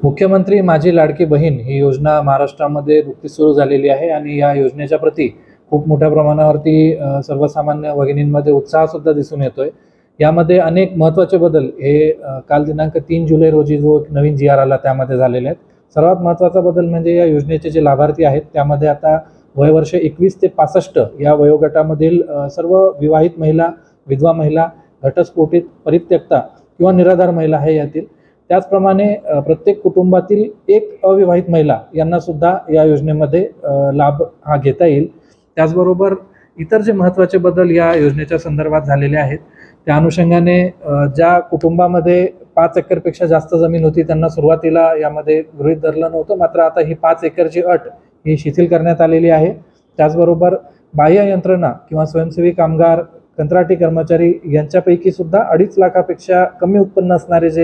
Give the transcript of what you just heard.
मुख्यमंत्री माझी लाडकी बहीण ही योजना महाराष्ट्रामध्ये नुकतीच सुरू झालेली आहे आणि या योजनेच्या प्रती खूप मोठ्या प्रमाणावरती सर्वसामान्य भगिनींमध्ये उत्साहसुद्धा दिसून येतोय। यामध्ये अनेक महत्त्वाचे बदल हे काल दिनांक 3 जुलै रोजी जो एक नवीन जी आर आला त्यामध्ये झालेले आहेत। सर्वात महत्त्वाचा बदल म्हणजे या योजनेचे जे लाभार्थी आहेत त्यामध्ये आता वयवर्ष 21 ते 65 या वयोगटामधील सर्व विवाहित महिला, विधवा महिला, घटस्फोटित, परित्यक्ता किंवा निराधार महिला आहे यातील। त्याचप्रमाणे प्रत्येक कुटुंबातील एक अविवाहित महिला यांना सुद्धा या योजनेमध्ये लाभ हा घेता येईल। त्याचबरोबर इतर जे महत्त्वाचे बदल या योजनेच्या संदर्भात झालेले आहेत त्या अनुषंगाने ज्या कुटुंबामध्ये 5 एकरपेक्षा जास्त जमीन होती त्यांना सुरुवातीला यामध्ये गृहीत धरलं नव्हतं, मात्र आता ही 5 एकरची अट ही शिथिल करण्यात आलेली आहे। त्याचबरोबर बाह्य यंत्रणा किंवा स्वयंसेवी कामगार, कंत्राटी कर्मचारी यांच्यापैकी सुद्धा 2.5 लाखापेक्षा कमी उत्पन्न असणारे जे